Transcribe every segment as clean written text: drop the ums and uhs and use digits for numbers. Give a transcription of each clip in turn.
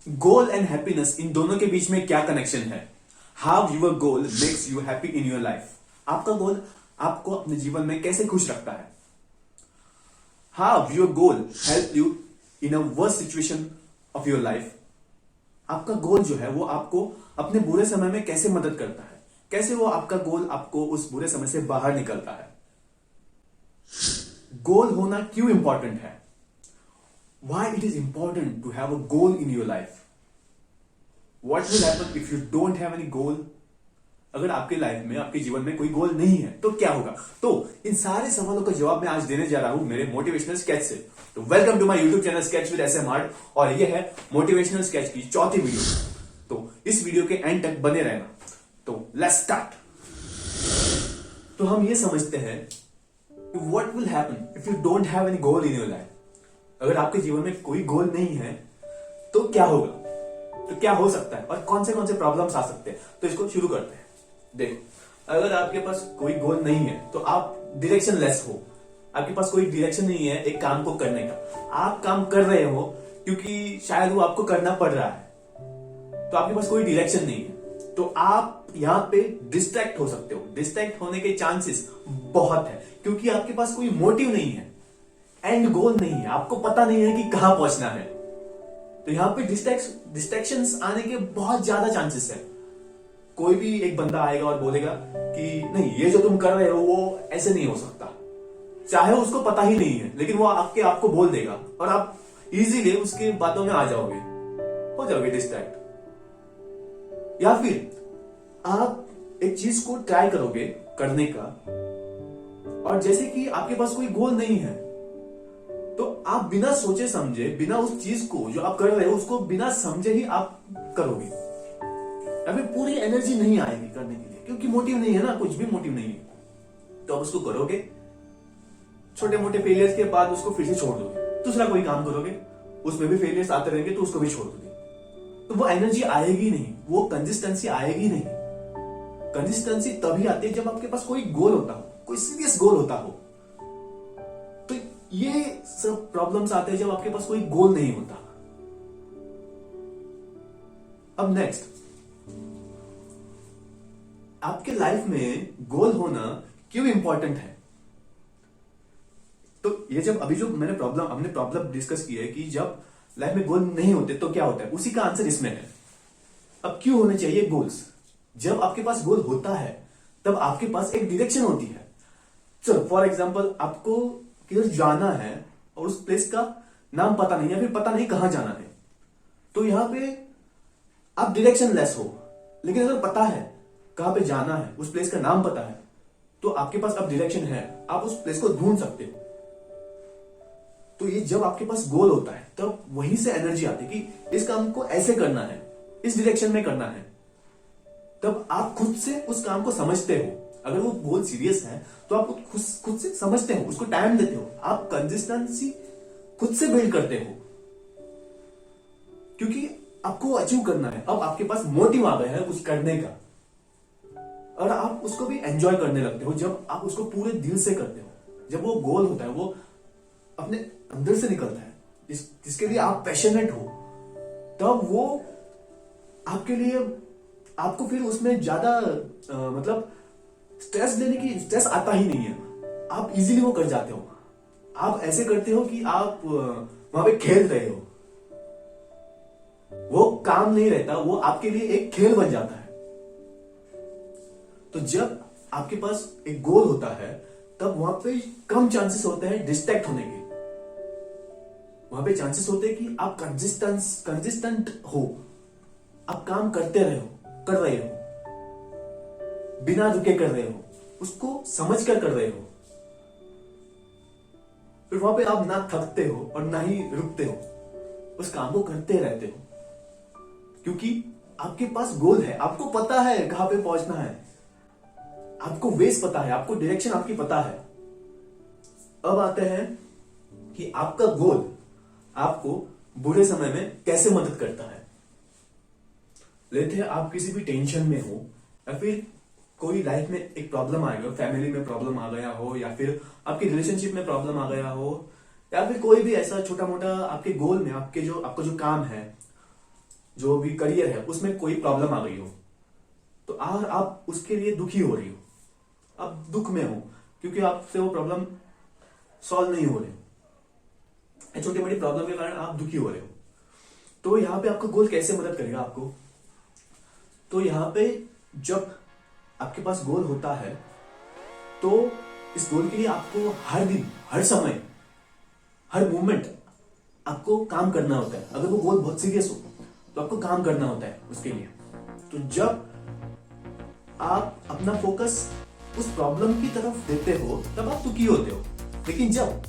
Goal and happiness, इन दोनों के बीच में क्या कनेक्शन है? How your goal makes you happy in your life. आपका गोल आपको अपने जीवन में कैसे खुश रखता है? How your goal help you in a worst situation of your life. आपका गोल जो है वो आपको अपने बुरे समय में कैसे मदद करता है? कैसे वो आपका गोल आपको उस बुरे समय से बाहर निकलता है? गोल होना क्यों इंपॉर्टेंट है? Why it is important to have a goal in your life? What will happen if you don't have any goal? अगर आपके लाइफ में, आपके जीवन में कोई गोल नहीं है तो क्या होगा? तो इन सारे सवालों का जवाब मैं आज देने जा रहा हूं मेरे मोटिवेशनल स्केच से। तो welcome to my YouTube channel sketch with SM art, और ये है मोटिवेशनल स्केच की चौथी वीडियो। तो इस वीडियो के एंड तक बने रहना। तो लेट्स स्टार्ट। तो हम ये समझते हैं what will happen if you don't have any goal in your life. अगर आपके जीवन में कोई गोल नहीं है तो क्या होगा? तो क्या हो सकता है और कौन से प्रॉब्लम्स आ सकते हैं? तो इसको शुरू करते हैं। देखो, अगर आपके पास कोई गोल नहीं है तो आप डायरेक्शन लेस हो। आपके पास कोई डायरेक्शन नहीं है एक काम को करने का। आप काम कर रहे हो क्योंकि शायद वो आपको करना पड़ रहा है, तो आपके पास कोई डायरेक्शन नहीं है। तो आप यहाँ पे डिस्ट्रैक्ट हो सकते हो। डिस्ट्रैक्ट होने के चांसेस बहुत है क्योंकि आपके पास कोई मोटिव नहीं है, एंड गोल नहीं है, आपको पता नहीं है कि कहां पहुंचना है। तो यहां पे डिस्ट्रैक्शंस आने के बहुत ज्यादा चांसेस है। कोई भी एक बंदा आएगा और बोलेगा कि नहीं, ये जो तुम कर रहे हो वो ऐसे नहीं हो सकता, चाहे उसको पता ही नहीं है, लेकिन वो आपको बोल देगा और आप इजीली उसकी बातों में आ जाओगे, हो जाओगे डिस्ट्रैक्ट। या फिर आप एक चीज को ट्राई करोगे करने का, और जैसे कि आपके पास कोई गोल नहीं है तो आप बिना सोचे समझे, बिना उस चीज को जो आप कर रहे हो उसको बिना समझे ही आप करोगे। या फिर पूरी एनर्जी नहीं आएगी करने के लिए क्योंकि मोटिव नहीं है ना, कुछ भी मोटिव नहीं है। तो आप उसको करोगे, छोटे मोटे फेलियर्स के बाद उसको फिर से छोड़ दोगे, दूसरा कोई काम करोगे, उसमें भी फेलियर्स आते रहेंगे तो उसको भी छोड़ दोगे। तो वो एनर्जी आएगी नहीं, वो कंसिस्टेंसी आएगी नहीं। कंसिस्टेंसी तभी आती है जब आपके पास कोई गोल होता हो, कोई सीरियस गोल होता हो। तो ये सब प्रॉब्लम्स आते हैं जब आपके पास कोई गोल नहीं होता। अब नेक्स्ट, आपके लाइफ में गोल होना क्यों इंपॉर्टेंट है? तो ये जब अभी जो हमने प्रॉब्लम डिस्कस की है कि जब लाइफ में गोल नहीं होते तो क्या होता है, उसी का आंसर इसमें है। अब क्यों होने चाहिए गोल्स? जब आपके पास गोल होता है तब आपके पास एक डायरेक्शन होती है। चलो फॉर एग्जांपल, आपको किधर जाना है और उस प्लेस का नाम पता नहीं है, फिर पता नहीं कहां जाना है, तो यहां पे आप डायरेक्शन लेस हो। लेकिन अगर पता है कहां पे जाना है, उस प्लेस का नाम पता है, तो आपके पास अब डायरेक्शन है, आप उस प्लेस को ढूंढ सकते हो। तो ये जब आपके पास गोल होता है तब वहीं से एनर्जी आती है कि इस काम को ऐसे करना है, इस डायरेक्शन में करना है। तब आप खुद से उस काम को समझते हो। अगर वो गोल सीरियस है तो आप खुद से समझते हो, उसको टाइम देते हो, आप कंसिस्टेंसी खुद से बिल्ड करते हो क्योंकि आपको अचीव करना है। अब आपके पास मोटिव आ गया है कुछ करने का, और आप उसको भी एंजॉय करने लगते हो जब आप उसको पूरे दिल से करते हो। जब वो गोल होता है वो अपने अंदर से निकलता है, जिसके लिए आप पैशनेट हो, तब वो आपके लिए, आपको फिर उसमें ज्यादा मतलब स्ट्रेस आता ही नहीं है। आप इजीली वो कर जाते हो। आप ऐसे करते हो कि आप वहां पे खेल रहे हो, वो काम नहीं रहता, वो आपके लिए एक खेल बन जाता है। तो जब आपके पास एक गोल होता है तब वहां पे कम चांसेस होते हैं डिस्ट्रैक्ट होने के। वहां पे चांसेस होते हैं कि आप कंसिस्टेंट हो, आप काम कर रहे हो, बिना रुके कर रहे हो, उसको समझ कर रहे हो। फिर वहां पे आप ना थकते हो और ना ही रुकते हो, उस काम को करते रहते हो क्योंकि आपके पास गोल है। आपको पता है कहां पे पहुंचना है, आपको वेज पता है, आपको डायरेक्शन आपकी पता है। अब आते हैं कि आपका गोल आपको बुरे समय में कैसे मदद करता है। लेते हैं आप किसी भी टेंशन में हो, या फिर कोई लाइफ में एक प्रॉब्लम आ गया, फैमिली में प्रॉब्लम आ गया हो, या फिर आपकी रिलेशनशिप में प्रॉब्लम आ गया हो, या फिर कोई भी ऐसा छोटा मोटा आपके गोल में आपको जो काम है जो भी करियर है उसमें कोई प्रॉब्लम आ गई हो, तो आप उसके लिए दुखी हो रही हो, आप दुख में हो क्योंकि आपसे वो प्रॉब्लम सॉल्व नहीं हो रही, छोटी बड़ी प्रॉब्लम के कारण आप दुखी हो रहे हो। तो यहां पे आपका गोल कैसे मदद करेगा आपको? तो यहां पे जब आपके पास गोल होता है तो इस गोल के लिए आपको हर दिन, हर समय, हर मोमेंट आपको काम करना होता है। अगर वो गोल बहुत सीरियस हो तो आपको काम करना होता है उसके लिए। तो जब आप अपना फोकस उस प्रॉब्लम की तरफ देते हो तब आप दुखी होते हो, लेकिन जब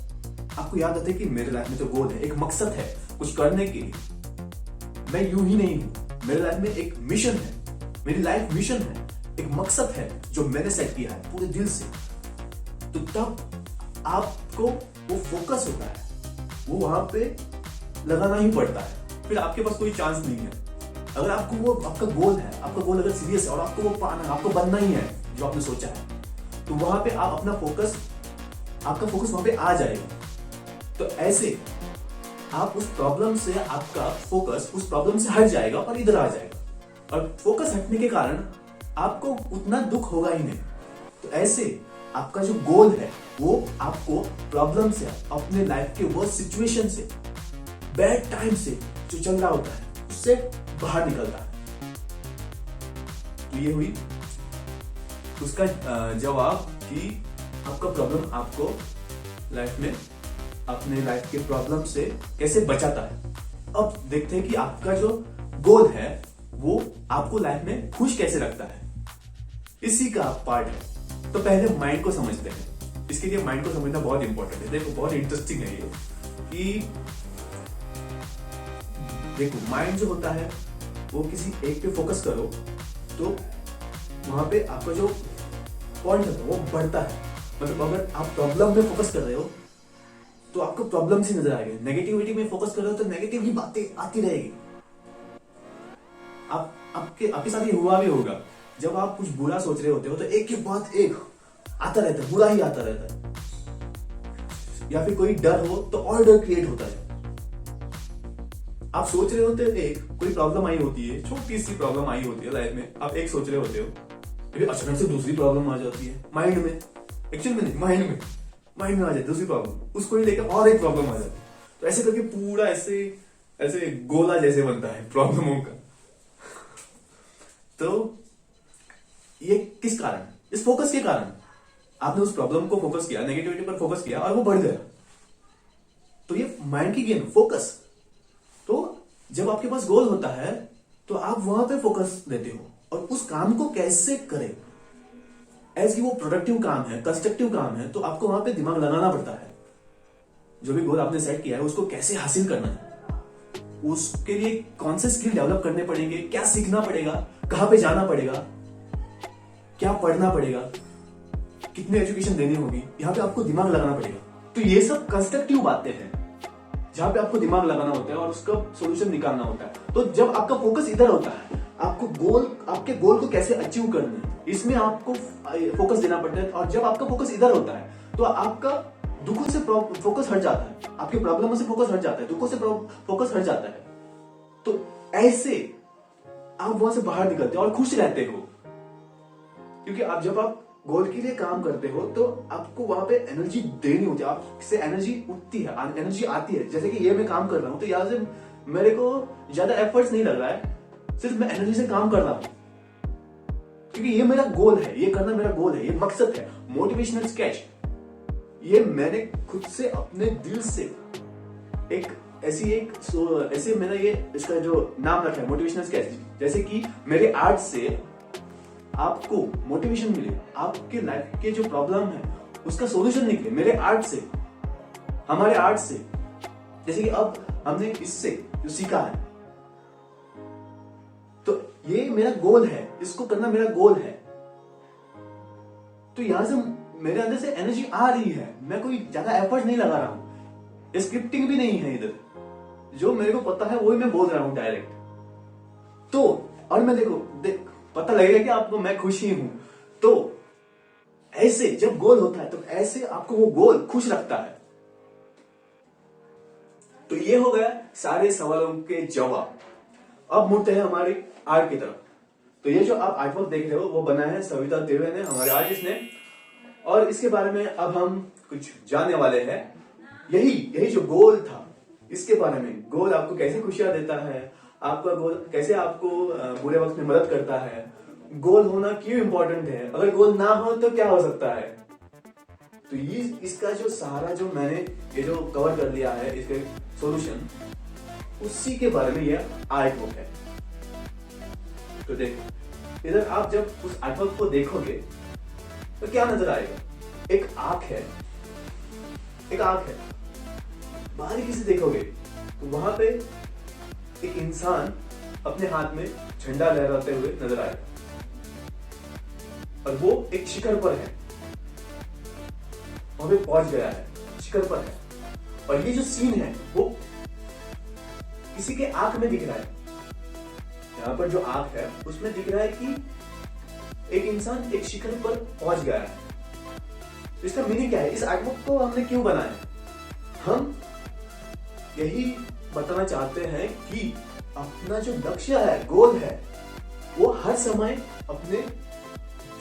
आपको याद आता है कि मेरे लाइफ में तो गोल है, एक मकसद है कुछ करने के लिए, मैं यूं ही नहीं हूं, मेरे लाइफ में एक मिशन है, मेरी लाइफ मिशन है, एक मकसद है जो मैंने सेट किया है पूरे दिल से, तो तब आपको वो फोकस होता है, वो वहां पे लगाना ही पड़ता है, फिर आपके पास कोई चांस नहीं है। अगर आपको वो आपका गोल है, आपका गोल अगर सीरियस है और आपको वो पाना है, आपको बनना ही है जो आपने सोचा है, तो वहां पे आप अपना फोकस, आपका फोकस वहां पे आ जाएगा। तो ऐसे आप उस प्रॉब्लम से, आपका फोकस उस प्रॉब्लम से हट जाएगा और इधर आ जाएगा, और फोकस हटने के कारण आपको उतना दुख होगा ही नहीं। तो ऐसे आपका जो गोल है वो आपको प्रॉब्लम से, अपने लाइफ के वो सिचुएशन से, बैड टाइम से जो चल रहा होता है उससे बाहर निकलता है। तो ये हुई उसका जवाब कि आपका प्रॉब्लम आपको लाइफ में, अपने लाइफ के प्रॉब्लम से कैसे बचाता है। अब देखते हैं कि आपका जो गोल है वो आपको लाइफ में खुश कैसे रखता है, इसी का पार्ट है। तो पहले माइंड को समझते हैं, इसके लिए माइंड को समझना बहुत इंपॉर्टेंट है। देखो बहुत इंटरेस्टिंग है ये कि देखो माइंड जो होता है वो किसी एक पे फोकस करो तो वहां पे आपका जो पॉइंट है वो बढ़ता है। मतलब अगर आप प्रॉब्लम में फोकस कर रहे हो तो आपको प्रॉब्लम ही नजर आएगी, नेगेटिविटी में फोकस कर रहे हो तो नेगेटिव ही बातें आती रहेगी। आपके साथ ये हुआ भी होगा, जब आप कुछ बुरा सोच रहे होते हो तो एक के बाद एक आता रहता है, बुरा ही आता रहता है। या फिर कोई डर हो तो और डर क्रिएट होता है। आप सोच रहे होते हो एक कोई प्रॉब्लम आई होती है, छोटी सी प्रॉब्लम आई होती है लाइफ में, आप एक सोच रहे होते हो, फिर अचानक से दूसरी प्रॉब्लम आ जाती है माइंड में, एक्चुअल में नहीं, माइंड में आ जाती है दूसरी प्रॉब्लम, उसको ही लेकर और एक प्रॉब्लम आ जाती है। तो ऐसे करके पूरा ऐसे ऐसे गोला जैसे बनता है प्रॉब्लमों का। तो ये किस कारण? इस फोकस के कारण। आपने उस प्रॉब्लम को फोकस किया, नेगेटिविटी पर फोकस किया और वो बढ़ गया। तो ये माइंड की गेम, फोकस। तो जब आपके पास गोल होता है तो आप वहां पे फोकस देते हो और उस काम को कैसे करें, ऐसे वो प्रोडक्टिव काम है, कंस्ट्रक्टिव काम है, तो आपको वहां पे दिमाग लगाना पड़ता है। जो भी गोल आपने सेट किया है उसको कैसे हासिल करना है, उसके लिए कौन से स्किल डेवलप करने पड़ेंगे, क्या सीखना पड़ेगा, कहां पे जाना पड़ेगा, क्या पढ़ना पड़ेगा, कितनी एजुकेशन देनी होगी, यहां पे आपको दिमाग लगाना पड़ेगा। तो ये सब कंस्ट्रक्टिव बातें हैं जहां पे आपको दिमाग लगाना होता है और उसका सॉल्यूशन निकालना होता है। तो जब आपका फोकस इधर होता है, आपको आपके गोल को कैसे अचीव करना है, इसमें आपको फोकस देना पड़ता है। और जब आपका फोकस इधर होता है तो आपका दुखों से फोकस हट जाता है, आपके प्रॉब्लमों से फोकस हट जाता है, दुखों से फोकस हट जाता है। तो ऐसे आप वहां से बाहर निकलते हो और खुश रहते हो, क्योंकि जब आप गोल के लिए काम करते हो तो आपको वहां पे एनर्जी देनी होती है, आपसे एनर्जी उठती है, एनर्जी आती है। जैसे कि ये मैं काम कर रहा हूं तो यहां से मेरे को ज्यादा एफर्ट्स नहीं लग रहा है, सिर्फ मैं एनर्जी से काम कर रहा हूं, क्योंकि ये मेरा गोल है, ये करना मेरा गोल है, ये मकसद है। मोटिवेशनल स्केच ये मैंने खुद से अपने दिल से ऐसे मैंने ये इसका जो नाम रखा है मोटिवेशनल स्केच। जैसे कि मेरे आर्ट से आपको मोटिवेशन मिले, आपके लाइफ के जो प्रॉब्लम है उसका सॉल्यूशन निकले मेरे आर्ट से, हमारे आर्ट से। जैसे कि अब हमने इससे जो सीखा है, तो ये मेरा गोल है, इसको करना मेरा गोल है। तो यहां से मेरे अंदर से एनर्जी आ रही है, मैं कोई ज्यादा एफर्ट नहीं लगा रहा हूं, स्क्रिप्टिंग भी नहीं है इधर, जो मेरे को पता है वही मैं बोल रहा हूं डायरेक्ट। तो और मैं देख पता लगेगा कि आपको मैं खुश ही हूं। तो ऐसे जब गोल होता है तो ऐसे आपको वो गोल खुश रखता है। तो ये हो गया सारे सवालों के जवाब। अब मुड़ते हैं हमारी आर्ट की तरफ। तो ये जो आप आर्टवर्क देख रहे हो वो बना है सविता देवे ने, हमारे आर्टिस्ट ने, और इसके बारे में अब हम कुछ जानने वाले हैं। यही जो गोल था, इसके बारे में, गोल आपको कैसे खुशियां देता है, आपका गोल कैसे आपको बुरे वक्त में मदद करता है, गोल होना क्यों इंपॉर्टेंट है, अगर गोल ना हो तो क्या हो सकता है। तो ये इसका जो सारा जो मैंने ये जो कवर कर लिया है, इसके सॉल्यूशन, उसी के बारे में ये आर्टवर्क है। तो देखो इधर आप जब उस आर्टवर्क को देखोगे तो क्या नजर आएगा? एक आंख है, एक आंख है। बारीकी से देखोगे तो वहां पे एक इंसान अपने हाथ में झंडा लहराते हुए नजर आएगा, और वो एक शिखर पर है, वहां पे पहुंच गया है, शिखर पर है। और ये जो सीन है वो किसी के आंख में दिख रहा है। यहां पर जो आंख है उसमें दिख रहा है कि एक इंसान एक शिखर पर पहुंच गया है। तो इसका मीनिंग क्या है? इस आर्टवर्क को हमने क्यों बनाया? हम यही बताना चाहते हैं कि अपना जो लक्ष्य है, गोल है, वो हर समय अपने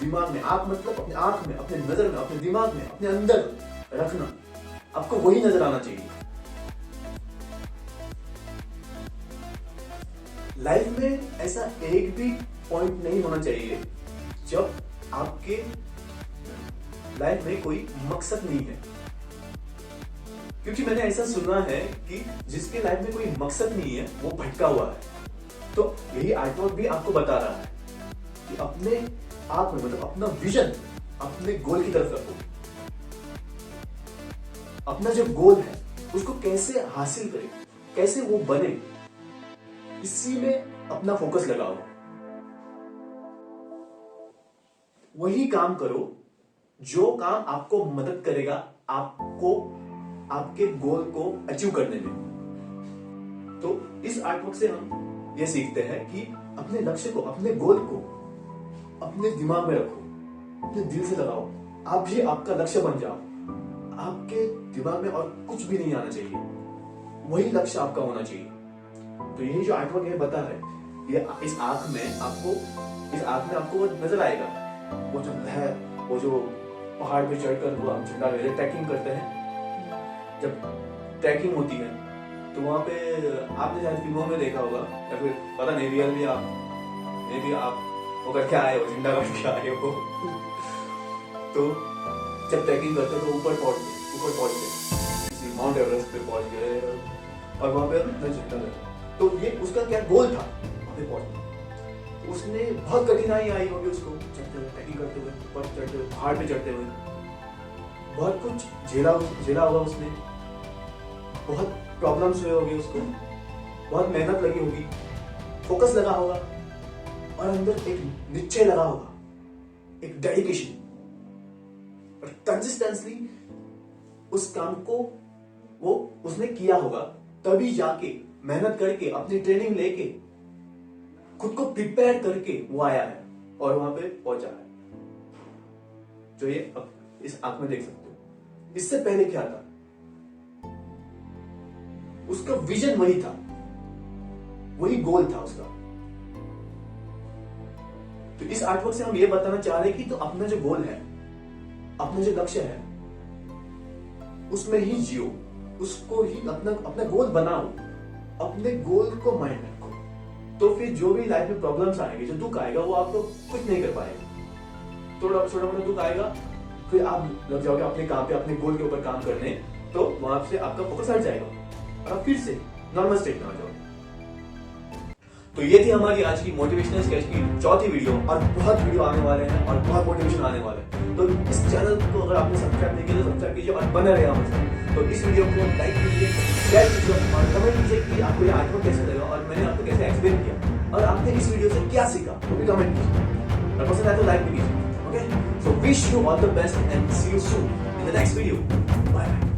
दिमाग में, आंख मतलब अपने आंख में, अपने नजर में, अपने दिमाग में, अपने अंदर रखना। आपको वही नजर आना चाहिए। लाइफ में ऐसा एक भी पॉइंट नहीं होना चाहिए जब आपके लाइफ में कोई मकसद नहीं है, क्योंकि मैंने ऐसा सुना है कि जिसके लाइफ में कोई मकसद नहीं है वो भटका हुआ है। तो यही आर्टवर्क भी आपको बता रहा है कि अपने आप में, मतलब अपना विजन, अपने गोल की तरफ रखो। अपना जो गोल है उसको कैसे हासिल करें, कैसे वो बने, इसी में अपना फोकस लगाओ। वही काम करो जो काम आपको मदद करेगा आपको आपके गोल को अचीव करने में। तो इस आर्टवर्क से हम ये सीखते हैं कि अपने लक्ष्य को, अपने गोल को अपने दिमाग में रखो, अपने दिल से लगाओ। आप भी आपका लक्ष्य बन जाओ। आपके दिमाग में और कुछ भी नहीं आना चाहिए, वही लक्ष्य आपका होना चाहिए। तो यही जो आर्टवर्क है बता रहे, ये इस आंख में आपको वो नजर आएगा। वो जो है, वो जो पहाड़ पे चढ़कर वो हम झंडा लेते ट्रैकिंग करते हैं, जब ट्रैकिंग होती है तो वहां पे आपने शायद फिल्मों में देखा होगा, या फिर पता नहीं रियल में आप वो करके आए हो, झंडा करके आए हो। तो जब ट्रैकिंग करते तो ऊपर पहुंच गए, किसी माउंट एवरेस्ट पे पहुंच गए, और वहां पे झंडा लगा। तो ये उसका क्या गोल था? वहां पे पहुंचना। उसने बहुत कठिनाई आई होगी उसको, चढ़ते हुए, ट्रैकिंग करते हुए, ऊपर चढ़ते हुए, पहाड़ पे चढ़ते हुए, बहुत कुछ झेला होगा उसने, बहुत प्रॉब्लम्स हुए होंगे उसको, बहुत मेहनत लगी होगी, फोकस लगा होगा, और अंदर एक निश्चय लगा होगा, एक डेडिकेशन, और कंसिस्टेंसली उस काम को वो उसने किया होगा। तभी जाके मेहनत करके, अपनी ट्रेनिंग लेके, खुद को प्रिपेयर करके वो आया है और वहां पे पहुंचा है, जो ये अब इस आंख में देख सकते हो। इससे पहले क्या था? उसका विजन वही था, वही गोल था उसका। तो इस आर्टवर्क से हम ये बताना चाह रहे हैं कि तो अपना जो गोल है, अपना जो लक्ष्य है, उसमें ही जियो, उसको ही अपना गोल बनाओ, अपने गोल को माइंड में रखो। तो फिर जो भी लाइफ में प्रॉब्लम्स आएंगे, जो दुख आएगा, वो आपको कुछ नहीं कर पाएगा। थोड़ा छोटा मोटा दुख आएगा, फिर आप लग जाओगे अपने काम पे, अपने गोल के ऊपर काम करने, तो वहां से आपका फोकस हट जाएगा और आप फिर से नॉर्मल स्टेट में आ जाओगे। तो ये थी हमारी आज की मोटिवेशनल स्केच की चौथी वीडियो, और बहुत वीडियो आने वाले हैं और बहुत मोटिवेशन आने वाले हैं। तो इस चैनल को अगर आपने सब्सक्राइब नहीं किया तो सब्सक्राइब कीजिए और बने रहे हमेशा। तो इस वीडियो को लाइक कीजिए, शेयर कीजिए और कमेंट कीजिए कि आपको ये आर्टवर्क कैसे लगा और मैंने आपको कैसे एक्सप्लेन किया, और आपने इस वीडियो से क्या सीखा वो भी कमेंट कीजिए, और पसंद आए तो लाइक भी कीजिए। Okay, so wish you all the best and see you soon in the next video. Bye bye.